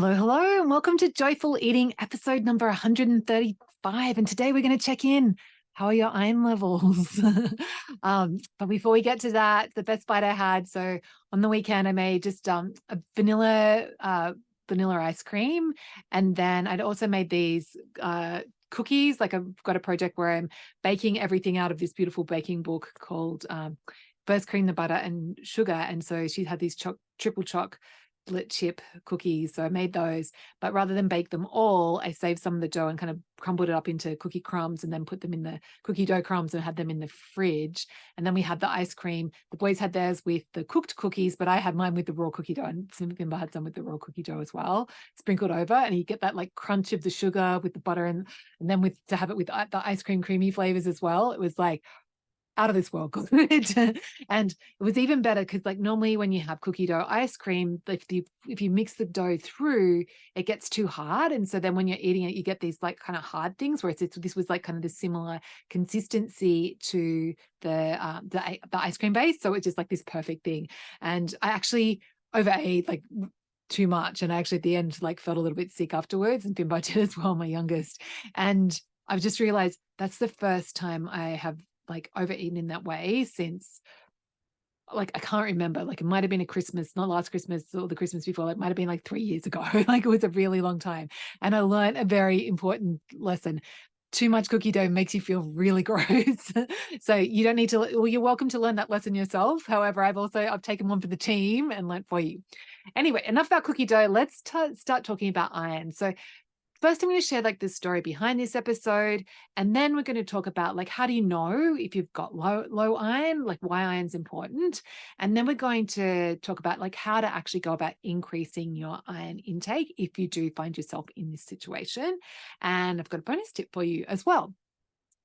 Hello, hello, and welcome to Joyful Eating, episode number 135. And today we're going to check in. How are your iron levels? But before we get to that, the best bite I had. So on the weekend, I made just a vanilla ice cream, and then I'd also made these cookies. Like I've got a project where I'm baking everything out of this beautiful baking book called First Cream the Butter and Sugar. And so she had these triple choc split chip cookies. So I made those, but rather than bake them all, I saved some of the dough and kind of crumbled it up into cookie crumbs and then put them in the cookie dough crumbs and had them in the fridge. And then we had the ice cream. The boys had theirs with the cooked cookies, but I had mine with the raw cookie dough, and Simba had some with the raw cookie dough as well, sprinkled over. And you get that like crunch of the sugar with the butter, and then with to have it with the ice cream creamy flavors as well. It was like out of this world good. And it was even better because like normally when you have cookie dough ice cream, if you mix the dough through, it gets too hard. And so then when you're eating it, you get these like kind of hard things, whereas this was like kind of the similar consistency to the ice cream base. So it's just like this perfect thing. And I actually overate like too much. And I actually at the end like felt a little bit sick afterwards, and Bimbo did as well, my youngest. And I've just realized that's the first time I have like overeaten in that way since, like, I can't remember. Like it might have been a Christmas, not last Christmas or the Christmas before. It might have been like 3 years ago. Like it was a really long time. And I learned a very important lesson. Too much cookie dough makes you feel really gross. So you don't need to, well, you're welcome to learn that lesson yourself. However, I've taken one for the team and learned for you. Anyway, enough about cookie dough. Let's start talking about iron. So first, I'm going to share like the story behind this episode, and then we're going to talk about like how do you know if you've got low iron, like why iron's important, and then we're going to talk about like how to actually go about increasing your iron intake if you do find yourself in this situation. And I've got a bonus tip for you as well.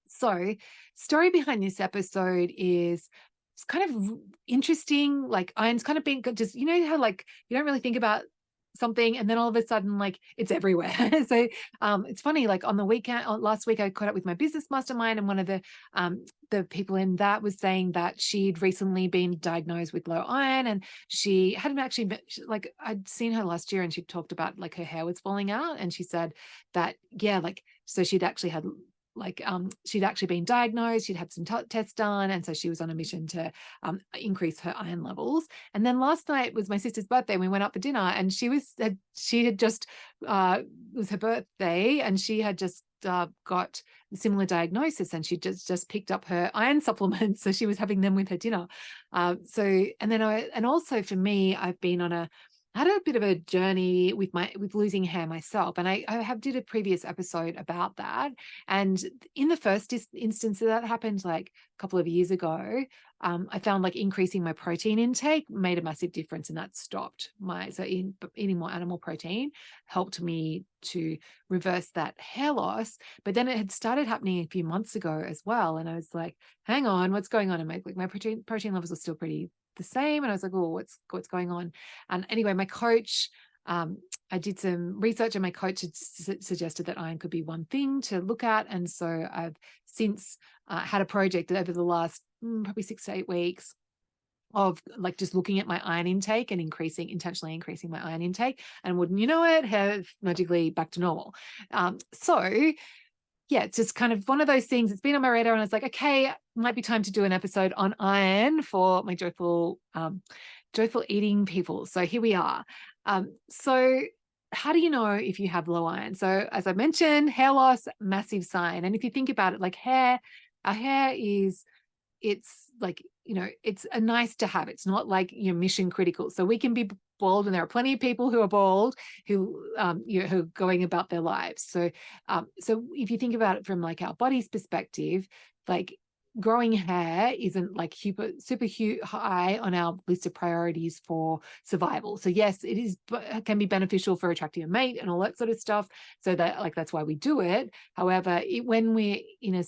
So, story behind this episode is it's kind of interesting. Like iron's kind of being just, you know how like you don't really think about something and then all of a sudden like it's everywhere. So it's funny, like on the weekend last week I caught up with my business mastermind, and one of the people in that was saying that she'd recently been diagnosed with low iron, and she hadn't actually like I'd seen her last year and she talked about like her hair was falling out, and she said that yeah, like so she'd actually had like she'd actually been diagnosed, she'd had some tests done, and so she was on a mission to increase her iron levels. And then last night was my sister's birthday, and we went out for dinner, and she had just it was her birthday, and she had just got a similar diagnosis, and she just picked up her iron supplements, so she was having them with her dinner. And also for me, I had a bit of a journey with losing hair myself, and I have did a previous episode about that. And in the first instance that happened, like a couple of years ago, I found like increasing my protein intake made a massive difference, and that stopped eating more animal protein helped me to reverse that hair loss. But then it had started happening a few months ago as well, and I was like, "Hang on, what's going on?" And my protein levels are still pretty the same, and I was like, "Oh, what's going on?" And anyway, my coach, I did some research, and my coach had suggested that iron could be one thing to look at. And so I've since had a project over the last probably 6 to 8 weeks of like just looking at my iron intake and intentionally increasing my iron intake. And wouldn't you know it, have magically back to normal. So yeah, it's just kind of one of those things. It's been on my radar, and I was like, okay, might be time to do an episode on iron for my joyful eating people. So here we are. So how do you know if you have low iron? So as I mentioned, hair loss, massive sign. And if you think about it, like our hair it's like, it's a nice to have. It's not like mission critical. So we can be bald, and there are plenty of people who are bald who are going about their lives. So if you think about it from like our body's perspective, like growing hair isn't like super high on our list of priorities for survival. So yes, it can be beneficial for attracting a mate and all that sort of stuff. So that's why we do it. However, when we're in a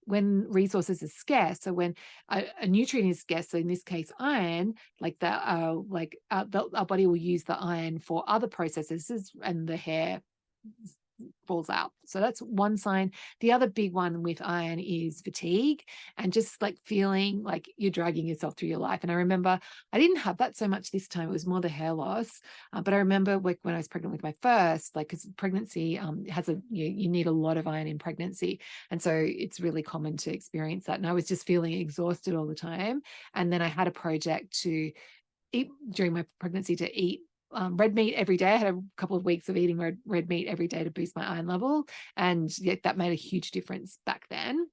when resources are scarce, so when a nutrient is scarce, so in this case iron, like that, our body will use the iron for other processes, and the hair falls out. So that's one sign. The other big one with iron is fatigue, and just like feeling like you're dragging yourself through your life. And I remember I didn't have that so much this time. It was more the hair loss. But I remember like when I was pregnant with my first, like, because pregnancy has you need a lot of iron in pregnancy. And so it's really common to experience that. And I was just feeling exhausted all the time. And then I had a project to eat during my pregnancy, to eat red meat every day. I had a couple of weeks of eating red meat every day to boost my iron level. And yeah, that made a huge difference back then.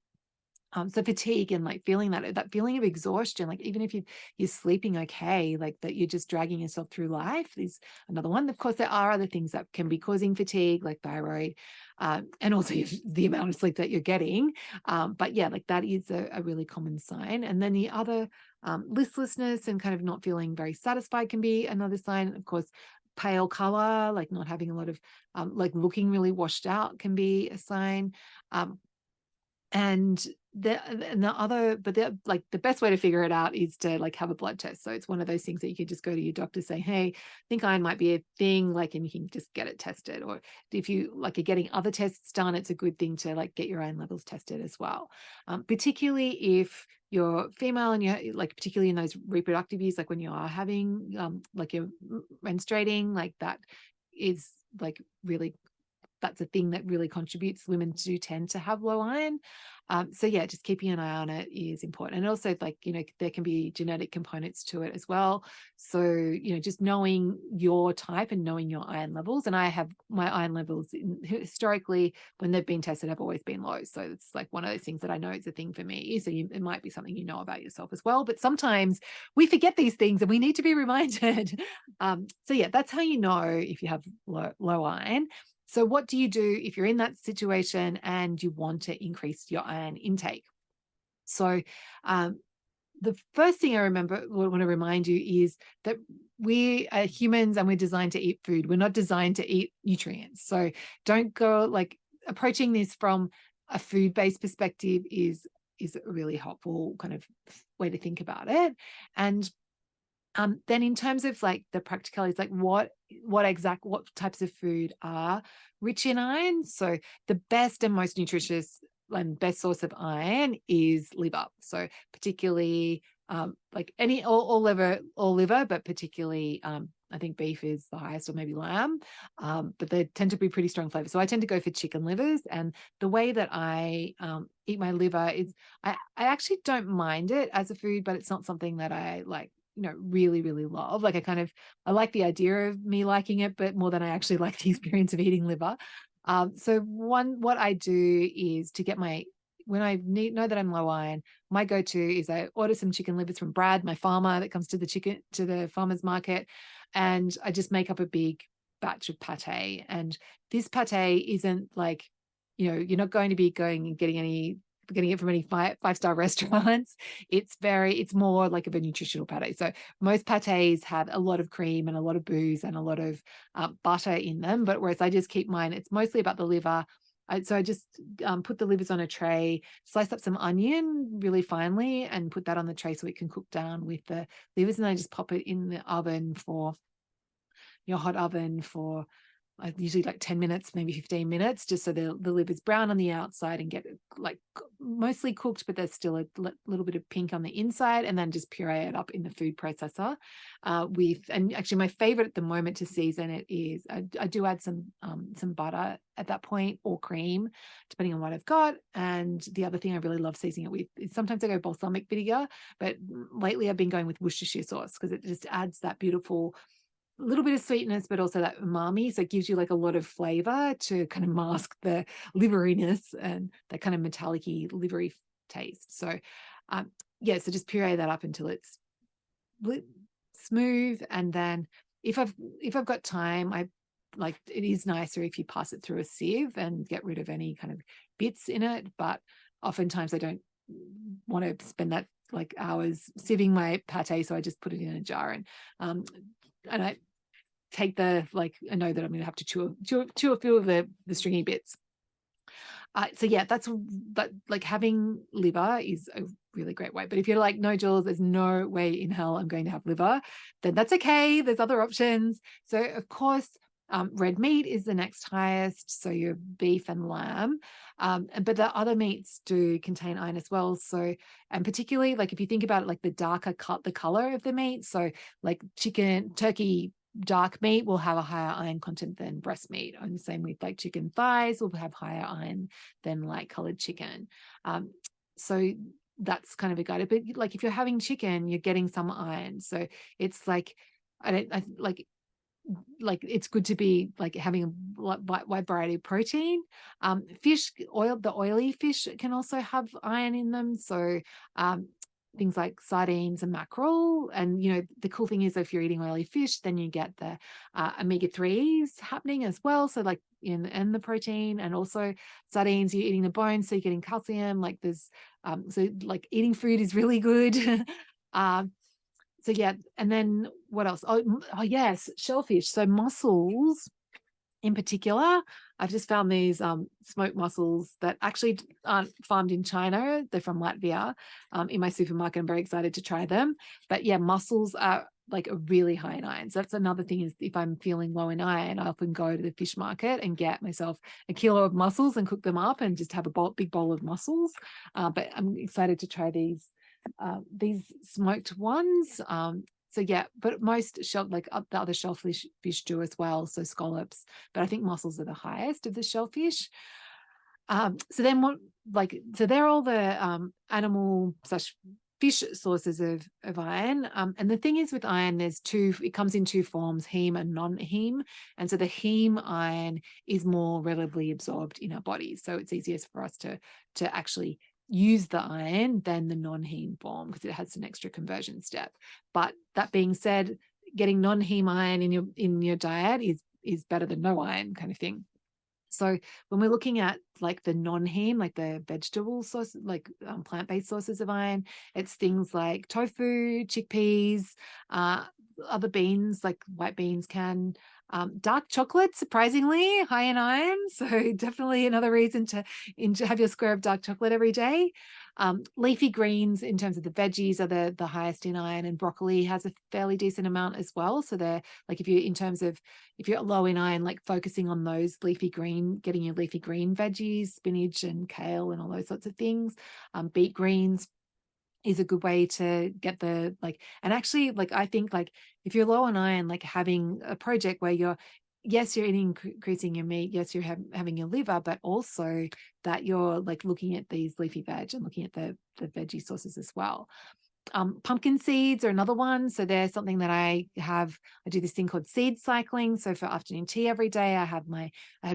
So fatigue and like feeling that feeling of exhaustion, like even if you're sleeping okay, like that you're just dragging yourself through life, is another one. Of course, there are other things that can be causing fatigue, like thyroid, and also the amount of sleep that you're getting. But yeah, like that is a really common sign. And then the other, listlessness and kind of not feeling very satisfied can be another sign. Of course, pale color, like not having a lot of, like looking really washed out can be a sign. And the best way to figure it out is to like have a blood test. So it's one of those things that you could just go to your doctor, say, hey, I think iron might be a thing, like, and you can just get it tested. Or if you like are getting other tests done, it's a good thing to like get your iron levels tested as well. Particularly if you're female and you're like, particularly in those reproductive years, like when you are having like you're menstruating, like that is like really, that's a thing that really contributes. Women do tend to have low iron. So yeah, just keeping an eye on it is important. And also, like, there can be genetic components to it as well. So, just knowing your type and knowing your iron levels. And I have my iron levels historically, when they've been tested, have always been low. So it's like one of those things that I know is a thing for me. So it might be something you know about yourself as well. But sometimes we forget these things and we need to be reminded. So yeah, that's how you know if you have low iron. So what do you do if you're in that situation and you want to increase your iron intake? So the first thing I want to remind you is that we are humans and we're designed to eat food. We're not designed to eat nutrients. So don't go like approaching this from a food-based perspective is a really helpful kind of way to think about it. And then in terms of like the practicalities, like what types of food are rich in iron? So the best and most nutritious and best source of iron is liver. So particularly like all liver, but particularly I think beef is the highest, or maybe lamb, but they tend to be pretty strong flavors. So I tend to go for chicken livers. And the way that I eat my liver is I actually don't mind it as a food, but it's not something that I like really, really love. Like I like the idea of me liking it, but more than I actually like the experience of eating liver. So what I do is to get when I know that I'm low iron, my go-to is I order some chicken livers from Brad, my farmer that comes to the farmer's market. And I just make up a big batch of pate. And this pate isn't like, you're not going to be going and getting it from any five-star restaurants. It's more like of a nutritional pate. So most pates have a lot of cream and a lot of booze and a lot of butter in them. But whereas I just keep mine, it's mostly about the liver. So I just put the livers on a tray, slice up some onion really finely, and put that on the tray so it can cook down with the livers. And I just pop it in the oven for your hot oven for usually like 10 minutes, maybe 15 minutes, just so the liver's brown on the outside and get like mostly cooked, but there's still a little bit of pink on the inside, and then just puree it up in the food processor and actually my favorite at the moment to season it is I do add some butter at that point, or cream, depending on what I've got. And the other thing I really love seasoning it with is sometimes I go balsamic vinegar, but lately I've been going with Worcestershire sauce because it just adds that beautiful little bit of sweetness, but also that umami. So it gives you like a lot of flavor to kind of mask the liveriness and that kind of metallic-y livery taste. So yeah, so just puree that up until it's smooth. And then if I've got time, it is nicer if you pass it through a sieve and get rid of any kind of bits in it. But oftentimes I don't want to spend that like hours sieving my pate, so I just put it in a jar and I take I know that I'm going to have to chew a few of the stringy bits. So yeah, that like having liver is a really great way. But if you're like, no, Jules, there's no way in hell I'm going to have liver, then that's okay. There's other options. So of course, Red meat is the next highest, so your beef and lamb. But the other meats do contain iron as well. So, and particularly like if you think about it, like the darker cut, the color of the meat. So, like chicken, turkey, dark meat will have a higher iron content than breast meat. And the same with like chicken thighs will have higher iron than light colored chicken. So that's kind of a guide. But like if you're having chicken, you're getting some iron. So it's like like it's good to be like having a wide variety of protein. Fish oil, the oily fish can also have iron in them. So things like sardines and mackerel. And the cool thing is if you're eating oily fish, then you get the omega-3s happening as well. So like in the protein, and also sardines, you're eating the bones, so you're getting calcium. Like there's so like eating food is really good. um so yeah, and then what else? Oh yes, shellfish. So mussels in particular, I've just found these smoked mussels that actually aren't farmed in China. They're from Latvia. In my supermarket, I'm very excited to try them. But yeah, mussels are like a really high in iron. So that's another thing, is if I'm feeling low in iron, I often go to the fish market and get myself a kilo of mussels and cook them up and just have a big bowl of mussels. But I'm excited to try these smoked ones. So yeah, but most the other shellfish do as well. So scallops, but I think mussels are the highest of the shellfish. So then so they're all the animal slash fish sources of iron. And the thing is with iron, it comes in two forms, heme and non-heme. And so the heme iron is more readily absorbed in our bodies. So it's easiest for us to actually use the iron than the non-heme form, because it has an extra conversion step. But that being said, getting non-heme iron in your diet is better than no iron, kind of thing. So when we're looking at like the non-heme, like the vegetable source, like plant-based sources of iron, it's things like tofu, chickpeas, other beans like white beans, dark chocolate, surprisingly high in iron. So definitely another reason to have your square of dark chocolate every day. Leafy greens in terms of the veggies are the highest in iron, and broccoli has a fairly decent amount as well. So they're like, if you're low in iron, like focusing on those getting your leafy green veggies, spinach and kale and all those sorts of things. Beet greens is a good way to get and actually, like, I think like if you're low on iron, like having a project where you're increasing your meat, yes, you're having your liver, but also that you're like looking at these leafy veg and looking at the veggie sources as well. Pumpkin seeds are another one. So they're something that I do this thing called seed cycling. So for afternoon tea every day, I have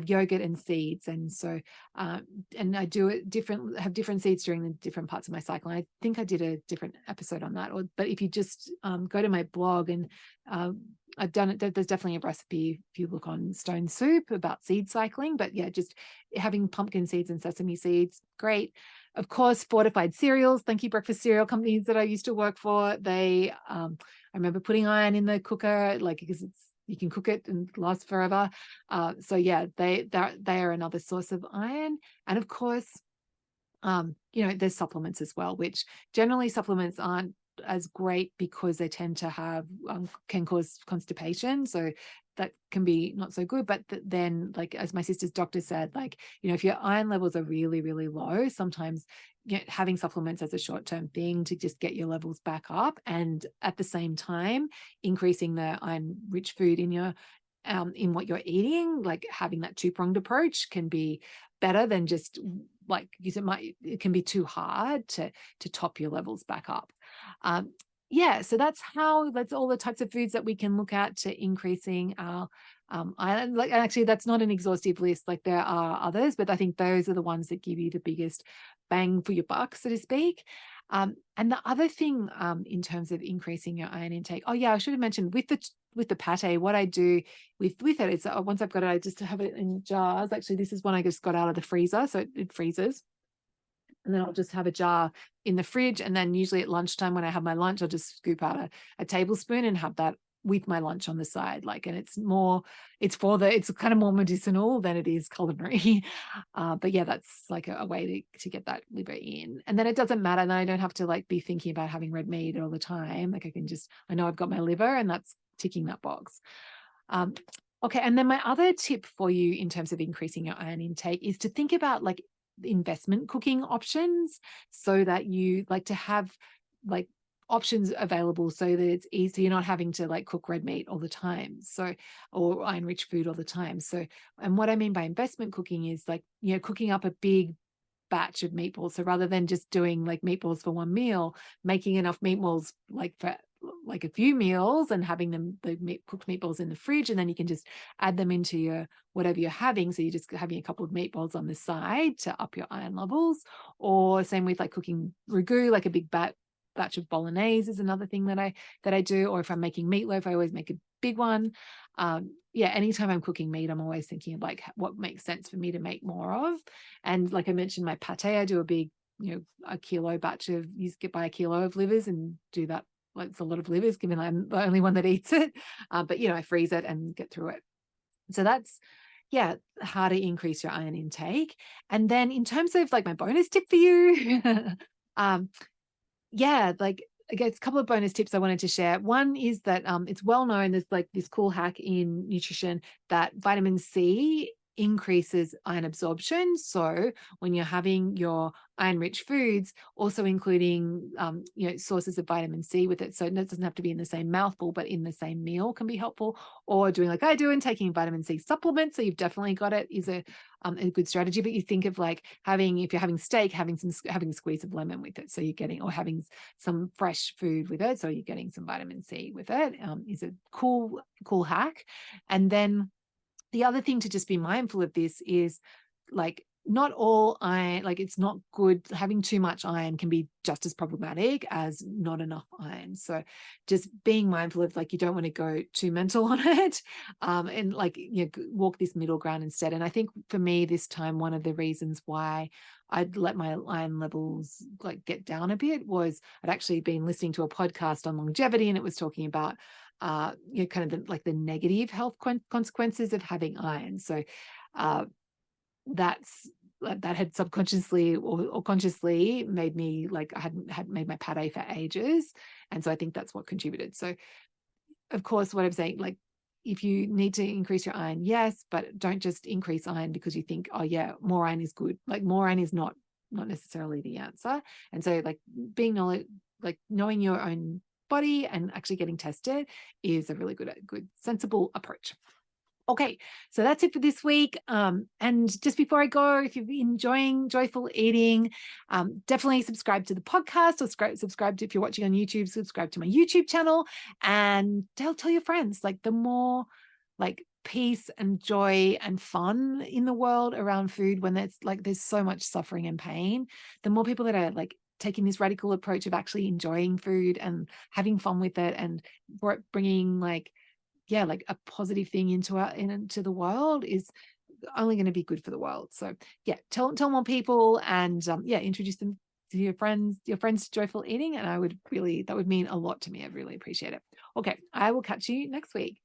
yogurt and seeds. And so, and I do it have different seeds during the different parts of my cycle. I think I did a different episode on that. But if you just go to my blog, and I've done it, there's definitely a recipe if you look on Stone Soup about seed cycling. But yeah, just having pumpkin seeds and sesame seeds, great. Of course, fortified cereals. Thank you, breakfast cereal companies that I used to work for. I remember putting iron in the cooker, like, because you can cook it and it lasts forever. So yeah, they are another source of iron. And of course, there's supplements as well, which generally supplements aren't as great because they tend to can cause constipation. So that can be not so good. But then, like, as my sister's doctor said, like, if your iron levels are really, really low, sometimes having supplements as a short-term thing to just get your levels back up, and at the same time increasing the iron-rich food in what you're eating, like having that two-pronged approach can be better than just like, it can be too hard to top your levels back up. Yeah, so that's all the types of foods that we can look at to increasing our iron. Like, actually, that's not an exhaustive list. Like, there are others, but I think those are the ones that give you the biggest bang for your buck, so to speak. And the other thing, in terms of increasing your iron intake, oh yeah, I should have mentioned with the pate, what I do with it is, once I've got it, I just have it in jars. Actually, this is one I just got out of the freezer, so it freezes. And then I'll just have a jar in the fridge. And then usually at lunchtime when I have my lunch, I'll just scoop out a tablespoon and have that with my lunch on the side. Like, and it's kind of more medicinal than it is culinary. But yeah, that's like a way to get that liver in. And then it doesn't matter. Then I don't have to like be thinking about having red meat all the time. Like, I know I've got my liver, and that's ticking that box. Okay, and then my other tip for you in terms of increasing your iron intake is to think about like investment cooking options, so that you like to have like options available so that it's easy. You're not having to like cook red meat all the time. So, or iron rich food all the time. So, and what I mean by investment cooking is like, cooking up a big batch of meatballs. So rather than just doing like meatballs for one meal, making enough meatballs like for like a few meals and having cooked meatballs in the fridge, and then you can just add them into your whatever you're having. So you're just having a couple of meatballs on the side to up your iron levels. Or same with like cooking ragu, like a big batch of bolognese is another thing that I do. Or if I'm making meatloaf, I always make a big one. Yeah, anytime I'm cooking meat, I'm always thinking of like what makes sense for me to make more of. And like I mentioned, my pate, I do a big, a kilo batch of, get by a kilo of livers and do that. Like it's a lot of livers, given I'm the only one that eats it. But I freeze it and get through it. So that's, yeah, how to increase your iron intake. And then in terms of like my bonus tip for you, um, yeah, like I guess a couple of bonus tips I wanted to share. One is that it's well known, there's like this cool hack in nutrition that vitamin C increases iron absorption. So when you're having your iron rich foods, also including sources of vitamin C with it. So it doesn't have to be in the same mouthful, but in the same meal can be helpful. Or doing like I do and taking vitamin C supplements, so you've definitely got it, is a good strategy. But you think of like if you're having steak, having a squeeze of lemon with it, so you're getting, or having some fresh food with it, so you're getting some vitamin C with it, is a cool hack. And then the other thing to just be mindful of this is like not all iron, like it's not good. Having too much iron can be just as problematic as not enough iron. So just being mindful of like, you don't want to go too mental on it, and like, walk this middle ground instead. And I think for me this time, one of the reasons why I'd let my iron levels like get down a bit was I'd actually been listening to a podcast on longevity, and it was talking about kind of the negative health consequences of having iron. So uh, that had subconsciously or consciously made me like, I hadn't had made my pate for ages, and so I think that's what contributed. So of course, what I'm saying, like, if you need to increase your iron, yes, but don't just increase iron because you think, oh yeah, more iron is good. Like more iron is not necessarily the answer. And so like knowing your own body and actually getting tested is a really good sensible approach. Okay, so that's it for this week. And just before I go, if you're enjoying Joyful Eating, definitely subscribe to the podcast, or subscribe to, if you're watching on YouTube, subscribe to my YouTube channel, and tell your friends. Like the more like peace and joy and fun in the world around food, when there's so much suffering and pain, the more people that are like taking this radical approach of actually enjoying food and having fun with it, and bringing like a positive thing into the world, is only going to be good for the world. So yeah, tell more people, and introduce them to your friends to Joyful Eating, and that would mean a lot to me. I'd really appreciate it. Okay, I will catch you next week.